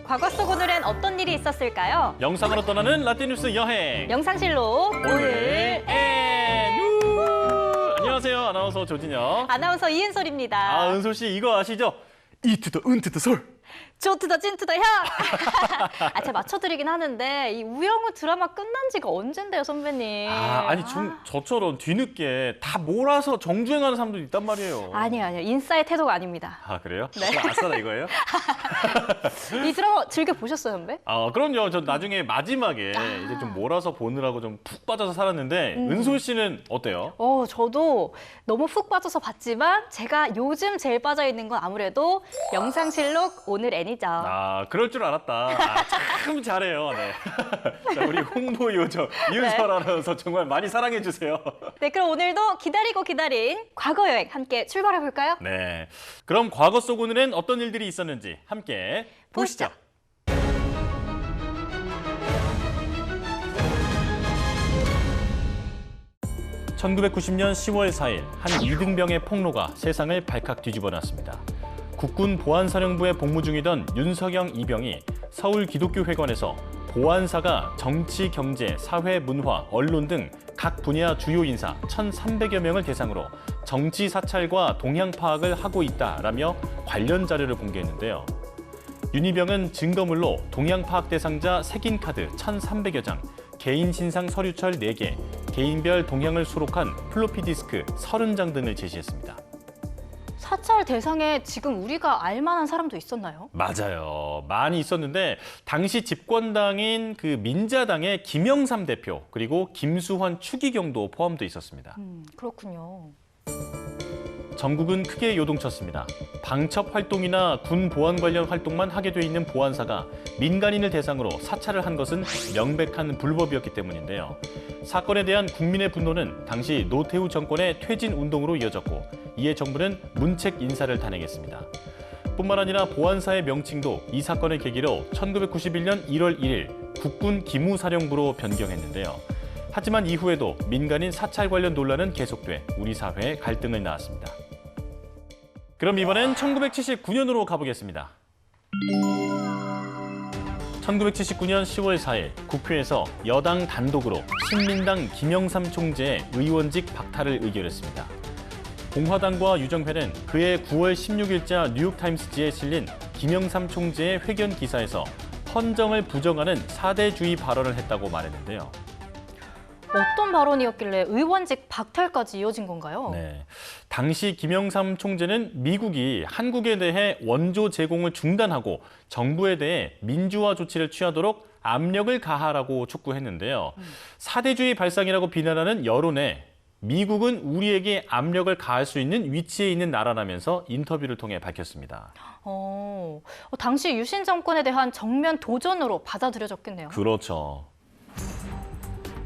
과거 속 오늘엔 어떤 일이 있었을까요? 영상으로 떠나는 라떼뉴스 여행. 영상실로 오늘 안녕하세요. 아나운서 조진혁. 아나운서 이은솔입니다. 아, 은솔 씨 이거 아시죠? 이투더 은투더 솔. 조투더 찐투더 형! 제가 맞춰드리긴 하는데 이 우영우 드라마 끝난 지가 언젠데요, 선배님? 아니 저처럼 뒤늦게 다 몰아서 정주행하는 사람도 있단 말이에요. 아니요. 인싸의 태도가 아닙니다. 아, 그래요? 네. 아싸다 이거예요? 이 드라마 즐겨보셨어요, 선배? 그럼요. 저 나중에 마지막에 이제 좀 몰아서 보느라고 좀 푹 빠져서 살았는데 은솔 씨는 어때요? 저도 너무 푹 빠져서 봤지만 제가 요즘 제일 빠져있는 건 아무래도 영상실록 오늘 애니죠. 그럴 줄 알았다. 참 잘해요. 네. 자, 우리 홍보 요정 이은솔 아나운서 정말 많이 사랑해 주세요. 네, 그럼 오늘도 기다리고 기다린 과거 여행 함께 출발해 볼까요? 네. 그럼 과거 속 오늘엔 어떤 일들이 있었는지 함께 보시죠. 1990년 10월 4일 한 이등병의 폭로가 세상을 발칵 뒤집어놨습니다. 국군 보안사령부에 복무 중이던 윤석영 이병이 서울 기독교회관에서 보안사가 정치, 경제, 사회, 문화, 언론 등 각 분야 주요 인사 1,300여 명을 대상으로 정치 사찰과 동향 파악을 하고 있다라며 관련 자료를 공개했는데요. 윤 이병은 증거물로 동향 파악 대상자 색인 카드 1,300여 장, 개인 신상 서류철 4개, 개인별 동향을 수록한 플로피 디스크 30장 등을 제시했습니다. 사찰 대상에 지금 우리가 알만한 사람도 있었나요? 맞아요. 많이 있었는데 당시 집권당인 그 민자당의 김영삼 대표 그리고 김수환 추기경도 포함돼 있었습니다. 그렇군요. 전국은 크게 요동쳤습니다. 방첩 활동이나 군 보안 관련 활동만 하게 돼 있는 보안사가 민간인을 대상으로 사찰을 한 것은 명백한 불법이었기 때문인데요. 사건에 대한 국민의 분노는 당시 노태우 정권의 퇴진 운동으로 이어졌고 이에 정부는 문책 인사를 단행했습니다. 뿐만 아니라 보안사의 명칭도 이 사건을 계기로 1991년 1월 1일 국군 기무사령부로 변경했는데요. 하지만 이후에도 민간인 사찰 관련 논란은 계속돼 우리 사회에 갈등을 낳았습니다. 그럼 이번엔 1979년으로 가보겠습니다. 1979년 10월 4일 국회에서 여당 단독으로 신민당 김영삼 총재의 의원직 박탈을 의결했습니다. 공화당과 유정회는 그해 9월 16일자 뉴욕타임스지에 실린 김영삼 총재의 회견 기사에서 헌정을 부정하는 사대주의 발언을 했다고 말했는데요. 어떤 발언이었길래 의원직 박탈까지 이어진 건가요? 네, 당시 김영삼 총재는 미국이 한국에 대해 원조 제공을 중단하고 정부에 대해 민주화 조치를 취하도록 압력을 가하라고 촉구했는데요. 사대주의 발상이라고 비난하는 여론에 미국은 우리에게 압력을 가할 수 있는 위치에 있는 나라라면서 인터뷰를 통해 밝혔습니다. 당시 유신 정권에 대한 정면 도전으로 받아들여졌겠네요. 그렇죠.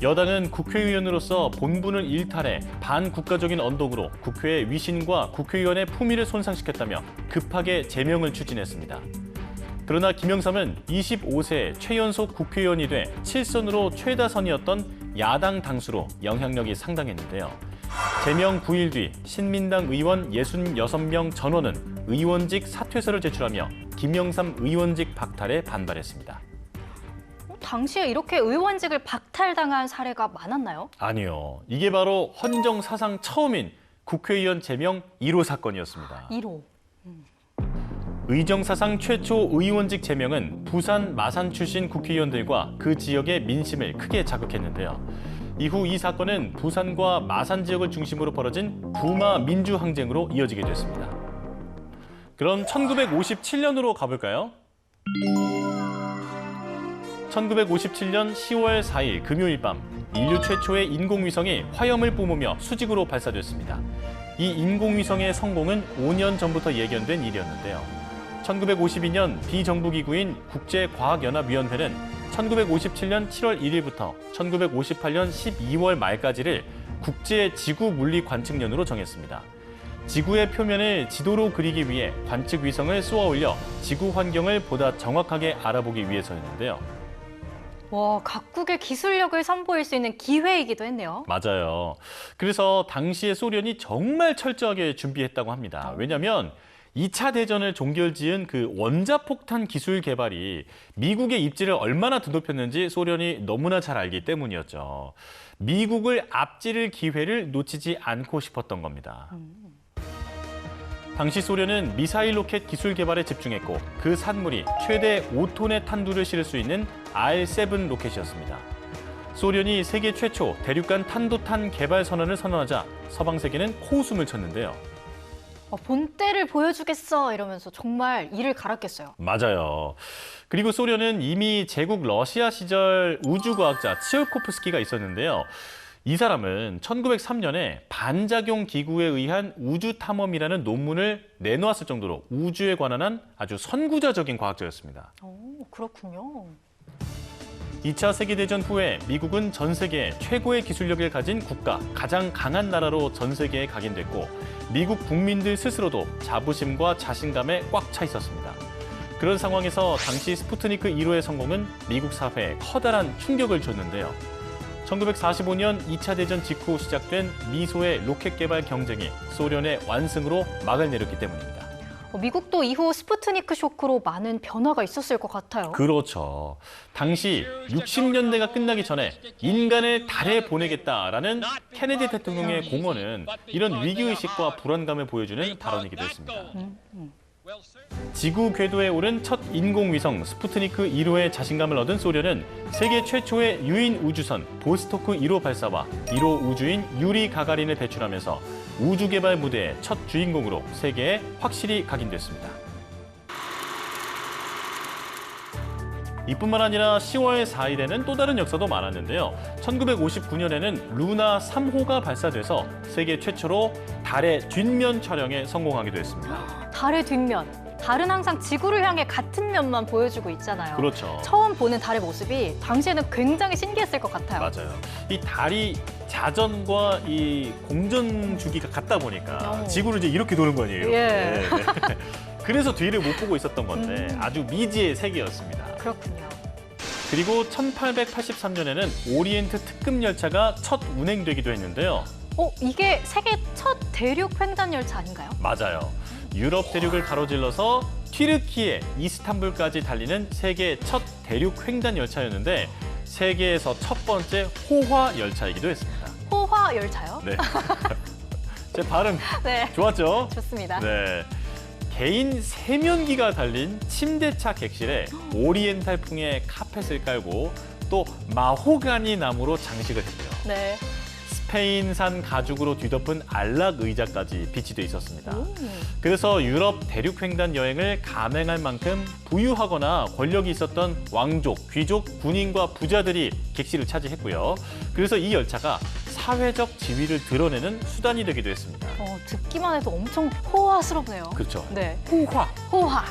여당은 국회의원으로서 본분을 일탈해 반국가적인 언동으로 국회의 위신과 국회의원의 품위를 손상시켰다며 급하게 제명을 추진했습니다. 그러나 김영삼은 25세 최연소 국회의원이 돼 7선으로 최다선이었던 야당 당수로 영향력이 상당했는데요. 제명 9일 뒤 신민당 의원 66명 전원은 의원직 사퇴서를 제출하며 김영삼 의원직 박탈에 반발했습니다. 당시에 이렇게 의원직을 박탈당한 사례가 많았나요? 아니요. 이게 바로 헌정 사상 처음인 국회의원 제명 1호 사건이었습니다. 1호. 의정 사상 최초 의원직 제명은 부산, 마산 출신 국회의원들과 그 지역의 민심을 크게 자극했는데요. 이후 이 사건은 부산과 마산 지역을 중심으로 벌어진 부마 민주항쟁으로 이어지게 됐습니다. 그럼 1957년으로 가볼까요? 1957년 10월 4일 금요일 밤 인류 최초의 인공위성이 화염을 뿜으며 수직으로 발사됐습니다. 이 인공위성의 성공은 5년 전부터 예견된 일이었는데요. 1952년 비정부기구인 국제과학연합위원회는 1957년 7월 1일부터 1958년 12월 말까지를 국제지구물리관측년으로 정했습니다. 지구의 표면을 지도로 그리기 위해 관측 위성을 쏘아 올려 지구 환경을 보다 정확하게 알아보기 위해서였는데요. 와, 각국의 기술력을 선보일 수 있는 기회이기도 했네요. 맞아요. 그래서 당시의 소련이 정말 철저하게 준비했다고 합니다. 왜냐하면 2차 대전을 종결지은 그 원자폭탄 기술 개발이 미국의 입지를 얼마나 드높였는지 소련이 너무나 잘 알기 때문이었죠. 미국을 앞지를 기회를 놓치지 않고 싶었던 겁니다. 당시 소련은 미사일 로켓 기술 개발에 집중했고 그 산물이 최대 5톤의 탄두를 실을 수 있는 R-7 로켓이었습니다. 소련이 세계 최초 대륙간 탄도탄 개발 선언을 선언하자 서방 세계는 코웃음을 쳤는데요. 본때를 보여주겠어 이러면서 정말 이를 갈았겠어요. 맞아요. 그리고 소련은 이미 제국 러시아 시절 우주과학자 츠올코프스키가 있었는데요. 이 사람은 1903년에 반작용 기구에 의한 우주 탐험이라는 논문을 내놓았을 정도로 우주에 관한 한 아주 선구자적인 과학자였습니다. 오, 그렇군요. 2차 세계대전 후에 미국은 전 세계 최고의 기술력을 가진 국가, 가장 강한 나라로 전 세계에 각인됐고 미국 국민들 스스로도 자부심과 자신감에 꽉 차 있었습니다. 그런 상황에서 당시 스푸트니크 1호의 성공은 미국 사회에 커다란 충격을 줬는데요. 1945년 2차 대전 직후 시작된 미소의 로켓 개발 경쟁이 소련의 완승으로 막을 내렸기 때문입니다. 미국도 이후 스푸트니크 쇼크로 많은 변화가 있었을 것 같아요. 그렇죠. 당시 60년대가 끝나기 전에 인간을 달에 보내겠다라는 케네디 대통령의 공언은 이런 위기의식과 불안감을 보여주는 발언이기도 했습니다. 지구 궤도에 오른 첫 인공위성 스푸트니크 1호의 자신감을 얻은 소련은 세계 최초의 유인 우주선 보스토크 1호 발사와 1호 우주인 유리 가가린을 배출하면서 우주 개발 무대의 첫 주인공으로 세계에 확실히 각인됐습니다. 이뿐만 아니라 10월 4일에는 또 다른 역사도 많았는데요. 1959년에는 루나 3호가 발사돼서 세계 최초로 달의 뒷면 촬영에 성공하기도 했습니다. 달의 뒷면. 달은 항상 지구를 향해 같은 면만 보여주고 있잖아요. 그렇죠. 처음 보는 달의 모습이 당시에는 굉장히 신기했을 것 같아요. 맞아요. 이 달이 자전과 이 공전 주기가 같다 보니까 지구를 이제 이렇게 도는 거 아니에요. 예. 네. 그래서 뒤를 못 보고 있었던 건데 아주 미지의 세계였습니다. 그렇군요. 그리고 1883년에는 오리엔트 특급 열차가 첫 운행되기도 했는데요. 이게 세계 첫 대륙 횡단 열차 아닌가요? 맞아요. 유럽 대륙을 가로질러서 튀르키예, 이스탄불까지 달리는 세계 첫 대륙 횡단 열차였는데 세계에서 첫 번째 호화 열차이기도 했습니다. 호화 열차요? 네. 제 발음 네. 좋았죠? 좋습니다. 네. 개인 세면기가 달린 침대차 객실에 오리엔탈풍의 카펫을 깔고 또 마호가니 나무로 장식을 했고요. 네. 스페인산 가죽으로 뒤덮은 안락 의자까지 비치돼 있었습니다. 그래서 유럽 대륙 횡단 여행을 감행할 만큼 부유하거나 권력이 있었던 왕족, 귀족, 군인과 부자들이 객실을 차지했고요. 그래서 이 열차가 사회적 지위를 드러내는 수단이 되기도 했습니다. 듣기만 해도 엄청 호화스럽네요. 그렇죠. 네. 호화. 호화.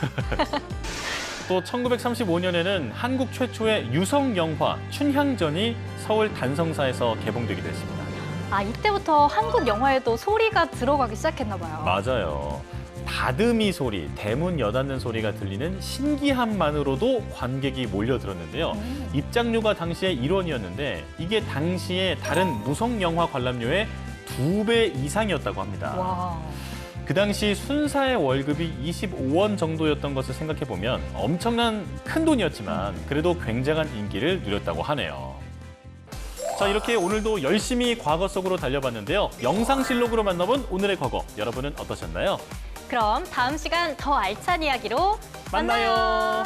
또 1935년에는 한국 최초의 유성 영화 춘향전이 서울 단성사에서 개봉되기도 했습니다. 이때부터 한국 영화에도 소리가 들어가기 시작했나 봐요. 맞아요. 다듬이 소리, 대문 여닫는 소리가 들리는 신기함만으로도 관객이 몰려들었는데요. 입장료가 당시에 1원이었는데 이게 당시에 다른 무성 영화 관람료의 2배 이상이었다고 합니다. 와. 그 당시 순사의 월급이 25원 정도였던 것을 생각해보면 엄청난 큰 돈이었지만 그래도 굉장한 인기를 누렸다고 하네요. 자, 이렇게 오늘도 열심히 과거 속으로 달려봤는데요. 영상실록으로 만나본 오늘의 과거, 여러분은 어떠셨나요? 그럼 다음 시간 더 알찬 이야기로 만나요. 만나요.